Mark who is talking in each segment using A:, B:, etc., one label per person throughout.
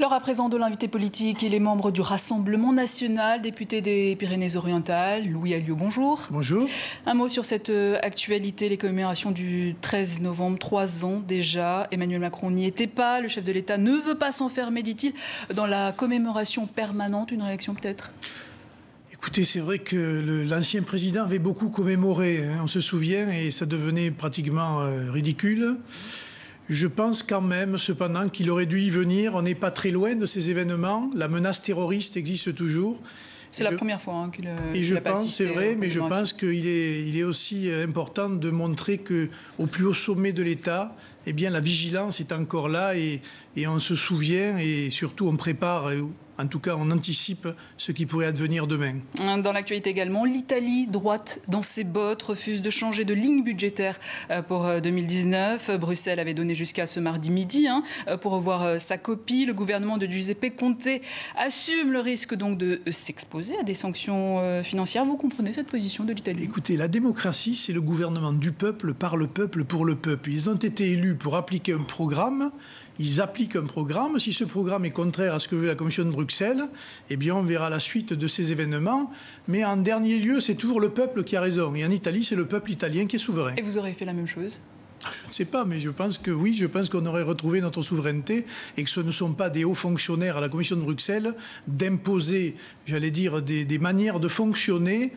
A: L'heure à présent de l'invité politique, il est membre du Rassemblement national, député des Pyrénées-Orientales. Louis Alliot, bonjour.
B: Bonjour.
A: Un mot sur cette actualité, les commémorations du 13 novembre, 3 ans déjà. Emmanuel Macron n'y était pas, le chef de l'État ne veut pas s'enfermer, dit-il, dans la commémoration permanente. Une réaction peut-être ?
B: Écoutez, c'est vrai que l'ancien président avait beaucoup commémoré, on se souvient, et ça devenait pratiquement ridicule. Je pense quand même, cependant, qu'il aurait dû y venir. On n'est pas très loin de ces événements. La menace terroriste existe toujours.
A: C'est la première fois qu'il n'a pas assisté.
B: Et je pense, c'est vrai, mais je pense qu'il est aussi important de montrer qu'au plus haut sommet de l'État, eh bien, la vigilance est encore là et on se souvient et surtout on prépare. En tout cas, on anticipe ce qui pourrait advenir demain.
A: Dans l'actualité également, l'Italie, droite dans ses bottes, refuse de changer de ligne budgétaire pour 2019. Bruxelles avait donné jusqu'à ce mardi midi pour revoir sa copie. Le gouvernement de Giuseppe Conte assume le risque donc de s'exposer à des sanctions financières. Vous comprenez cette position de l'Italie ?
B: Écoutez, la démocratie, c'est le gouvernement du peuple, par le peuple, pour le peuple. Ils ont été élus pour appliquer un programme. Ils appliquent un programme. Si ce programme est contraire à ce que veut la Commission de Bruxelles, eh bien, on verra la suite de ces événements. Mais en dernier lieu, c'est toujours le peuple qui a raison. Et en Italie, c'est le peuple italien qui est souverain.
A: Et vous aurez fait la même chose ?
B: Je ne sais pas, mais je pense que oui, je pense qu'on aurait retrouvé notre souveraineté et que ce ne sont pas des hauts fonctionnaires à la Commission de Bruxelles d'imposer, j'allais dire, des manières de fonctionner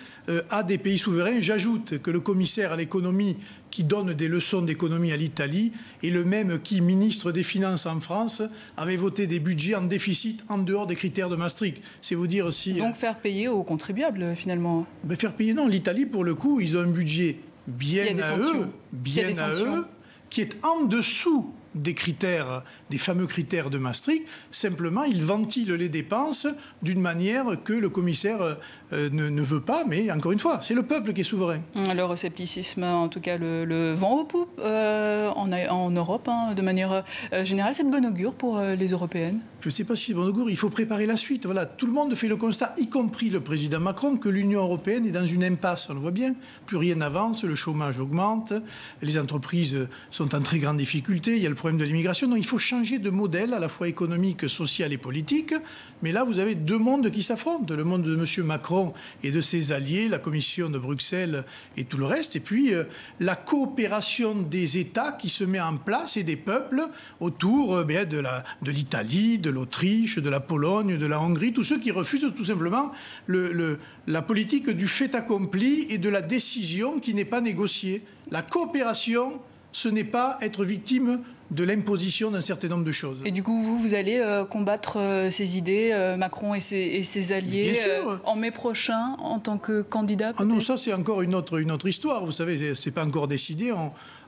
B: à des pays souverains. J'ajoute que le commissaire à l'économie qui donne des leçons d'économie à l'Italie est le même qui, ministre des Finances en France, avait voté des budgets en déficit en dehors des critères de Maastricht. C'est vous dire si...
A: Donc faire payer aux contribuables, finalement.
B: Ben faire payer, non. L'Italie, pour le coup, ils ont un budget bien à eux, qui est en dessous des critères, des fameux critères de Maastricht. Simplement, ils ventilent les dépenses d'une manière que le commissaire ne veut pas. Mais encore une fois, c'est le peuple qui est souverain.
A: L'euroscepticisme, en tout cas le vent aux poupes en Europe, de manière générale, c'est de bon augure pour les Européennes ?
B: Je ne sais pas si c'est bon augure, il faut préparer la suite. Voilà, tout le monde fait le constat, y compris le président Macron, que l'Union européenne est dans une impasse. On le voit bien, plus rien n'avance, le chômage augmente, les entreprises sont en très grande difficulté, il y a le problème de l'immigration. Donc il faut changer de modèle, à la fois économique, social et politique. Mais là, vous avez deux mondes qui s'affrontent. Le monde de M. Macron et de ses alliés, la Commission de Bruxelles et tout le reste. Et puis la coopération des États qui se met en place et des peuples autour de l'Italie, de l'Autriche, de la Pologne, de la Hongrie, tous ceux qui refusent tout simplement la politique du fait accompli et de la décision qui n'est pas négociée. La coopération, ce n'est pas être victime de l'imposition d'un certain nombre de choses.
A: Et du coup, vous allez combattre ces idées, Macron et ses alliés, en mai prochain, en tant que candidat peut-être ?
B: Ah non, ça c'est encore une autre histoire. Vous savez, c'est pas encore décidé.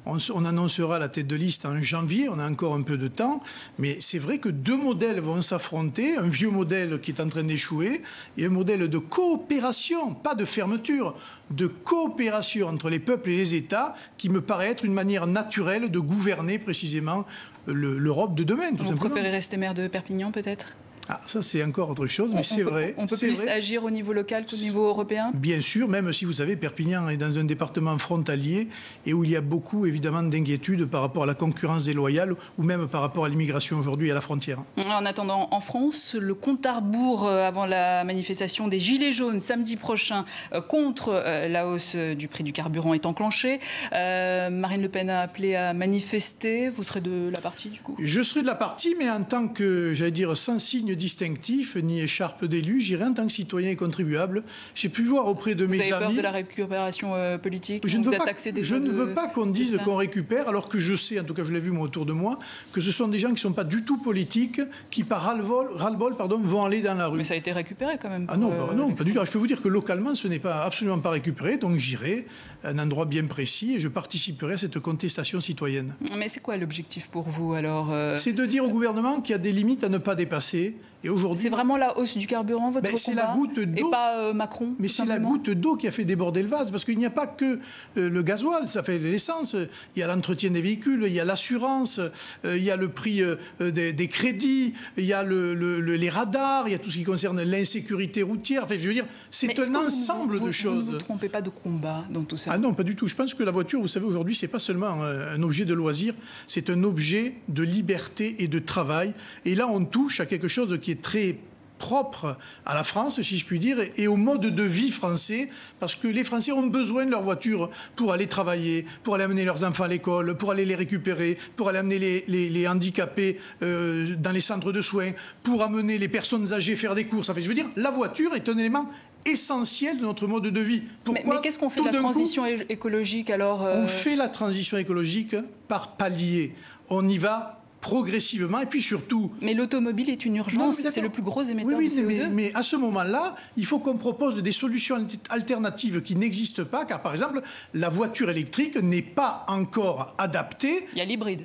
B: On annoncera la tête de liste en janvier, on a encore un peu de temps, mais c'est vrai que deux modèles vont s'affronter, un vieux modèle qui est en train d'échouer et un modèle de coopération, pas de fermeture, de coopération entre les peuples et les États qui me paraît être une manière naturelle de gouverner précisément l'Europe de demain, tout simplement.
A: Vous préférez rester maire de Perpignan peut-être ?
B: Ah, ça c'est encore autre chose, mais c'est vrai.
A: On peut plus agir au niveau local qu'au niveau européen ?
B: Bien sûr, même si vous savez, Perpignan est dans un département frontalier et où il y a beaucoup évidemment d'inquiétudes par rapport à la concurrence déloyale ou même par rapport à l'immigration aujourd'hui à la frontière.
A: En attendant, en France, le compte à rebours avant la manifestation des Gilets jaunes samedi prochain contre la hausse du prix du carburant est enclenché. Marine Le Pen a appelé à manifester. Vous serez de la partie du coup ?
B: Je serai de la partie, mais en tant que, j'allais dire, sans signe distinctif, ni écharpe d'élu, j'irai en tant que citoyen et contribuable. J'ai pu voir auprès de mes amis...
A: Vous avez peur de la récupération politique ?
B: Je ne veux pas qu'on dise qu'on récupère, alors que je sais, en tout cas je l'ai vu moi autour de moi, que ce sont des gens qui ne sont pas du tout politiques, qui par ras-le-bol vont aller dans la rue.
A: Mais ça a été récupéré quand même.
B: Ah non, non, pas du tout. Alors, je peux vous dire que localement, ce n'est absolument pas récupéré, donc j'irai à un endroit bien précis et je participerai à cette contestation citoyenne.
A: Mais c'est quoi l'objectif pour vous alors ?
B: C'est de dire au gouvernement qu'il y a des limites à ne pas dépasser Et aujourd'hui,
A: c'est vraiment la hausse du carburant, votre combat,
B: c'est la goutte d'eau,
A: et pas Macron.
B: Mais c'est la goutte d'eau qui a fait déborder le vase, parce qu'il n'y a pas que le gasoil, ça fait l'essence. Il y a l'entretien des véhicules, il y a l'assurance, il y a le prix des crédits, il y a les radars, il y a tout ce qui concerne l'insécurité routière. Enfin, je veux dire, c'est un ensemble de choses.
A: Vous ne vous trompez pas de combat dans tout ça?
B: Ah non, pas du tout. Je pense que la voiture, vous savez, aujourd'hui, c'est pas seulement un objet de loisir, c'est un objet de liberté et de travail. Et là, on touche à quelque chose qui est très propre à la France, si je puis dire, et au mode de vie français, parce que les Français ont besoin de leur voiture pour aller travailler, pour aller amener leurs enfants à l'école, pour aller les récupérer, pour aller amener les handicapés dans les centres de soins, pour amener les personnes âgées faire des courses. Enfin, je veux dire, la voiture est un élément essentiel de notre mode de vie.
A: Pourquoi mais qu'est-ce qu'on fait de la transition écologique alors
B: On fait la transition écologique par palier. On y va progressivement et puis surtout...
A: Mais l'automobile est une urgence, c'est le plus gros émetteur de CO2.
B: Mais à ce moment-là, il faut qu'on propose des solutions alternatives qui n'existent pas, car par exemple, la voiture électrique n'est pas encore adaptée.
A: Il y a l'hybride.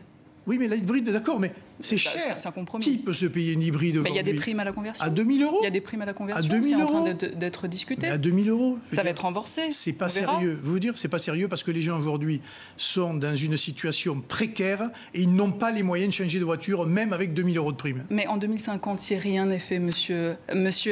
B: Oui, mais l'hybride, d'accord, mais c'est cher.
A: C'est un compromis.
B: Qui peut se payer une hybride aujourd'hui?
A: Il y a des primes à la conversion.
B: À 2 000 euros.
A: Il y a des primes à la conversion.
B: À 2 000
A: euros.
B: C'est en
A: train d'être discuté.
B: À 2 000 euros.
A: Ça va être renforcé.
B: C'est pas sérieux. Vous dire, c'est pas sérieux parce que les gens aujourd'hui sont dans une situation précaire et ils n'ont pas les moyens de changer de voiture, même avec 2 000 euros de prime.
A: Mais en 2050, si rien n'est fait, monsieur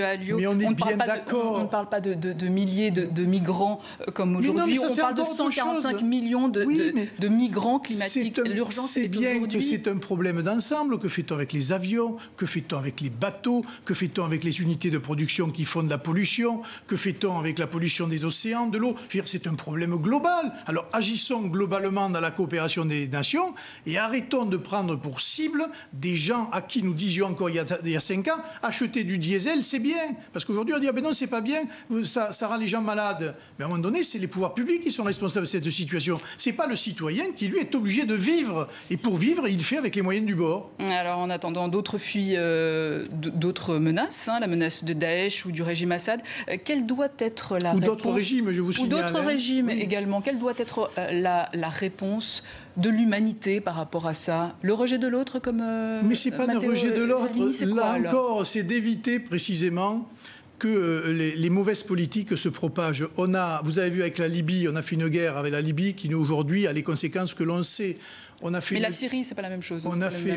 A: Alliot,
B: mais on est bien d'accord.
A: On ne parle pas de milliers de migrants comme aujourd'hui. On parle de 145 millions de migrants climatiques. L'urgence est d'aujourd'hui.
B: C'est bien que c'est un problème d'ensemble. Que fait-on avec les avions? Que fait-on avec les bateaux? Que fait-on avec les unités de production qui font de la pollution? Que fait-on avec la pollution des océans, de l'eau? C'est un problème global. Alors agissons globalement dans la coopération des nations et arrêtons de prendre pour cible des gens à qui nous disions encore il y a 5 ans, acheter du diesel, c'est bien. Parce qu'aujourd'hui, on dit, ah ben non, c'est pas bien, ça rend les gens malades. Mais à un moment donné, c'est les pouvoirs publics qui sont responsables de cette situation. C'est pas le citoyen qui, lui, est obligé de vivre. Et pour vivre, il fait avec les moyens du bord.
A: Alors, en attendant, d'autres fuient, d'autres menaces, la menace de Daesh ou du régime Assad. Quelle doit être la réponse?
B: Ou d'autres régimes, je vous signale.
A: Ou d'autres régimes également. Quelle doit être la réponse de l'humanité par rapport à ça? Le rejet de l'autre, comme
B: mais c'est pas le rejet de l'autre. Là encore, c'est d'éviter précisément que les mauvaises politiques se propagent. Vous avez vu avec la Libye, on a fait une guerre avec la Libye qui, aujourd'hui, a les conséquences que l'on sait.
A: Mais la Syrie, c'est pas la même chose.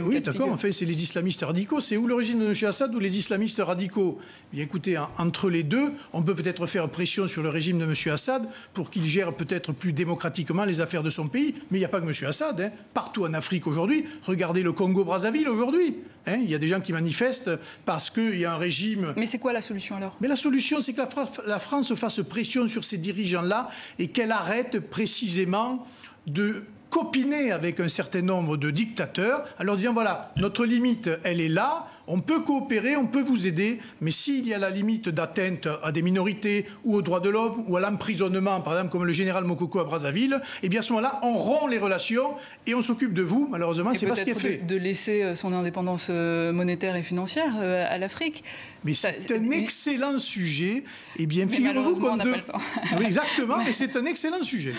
B: Oui, d'accord. En fait, c'est les islamistes radicaux. C'est ou le régime de M. Assad ou les islamistes radicaux. Bien, écoutez, entre les deux, on peut peut-être faire pression sur le régime de M. Assad pour qu'il gère peut-être plus démocratiquement les affaires de son pays. Mais il n'y a pas que M. Assad. Partout en Afrique aujourd'hui, regardez le Congo-Brazzaville aujourd'hui. Il y a des gens qui manifestent parce qu'il y a un régime...
A: Mais c'est quoi la solution alors?
B: Mais la solution, c'est que la France fasse pression sur ces dirigeants-là et qu'elle arrête précisément de copiner avec un certain nombre de dictateurs, alors disant voilà, notre limite, elle est là, on peut coopérer, on peut vous aider, mais s'il y a la limite d'atteinte à des minorités ou aux droits de l'homme ou à l'emprisonnement, par exemple comme le général Mokoko à Brazzaville, eh bien à ce moment-là, on rompt les relations et on s'occupe de vous. Malheureusement, c'est pas ce qui est fait.
A: De laisser son indépendance monétaire et financière à l'Afrique.
B: Mais c'est un excellent sujet. Eh bien, figurez-vous qu'on...
A: on n'a pas le temps.
B: Oui, exactement, mais c'est un excellent sujet.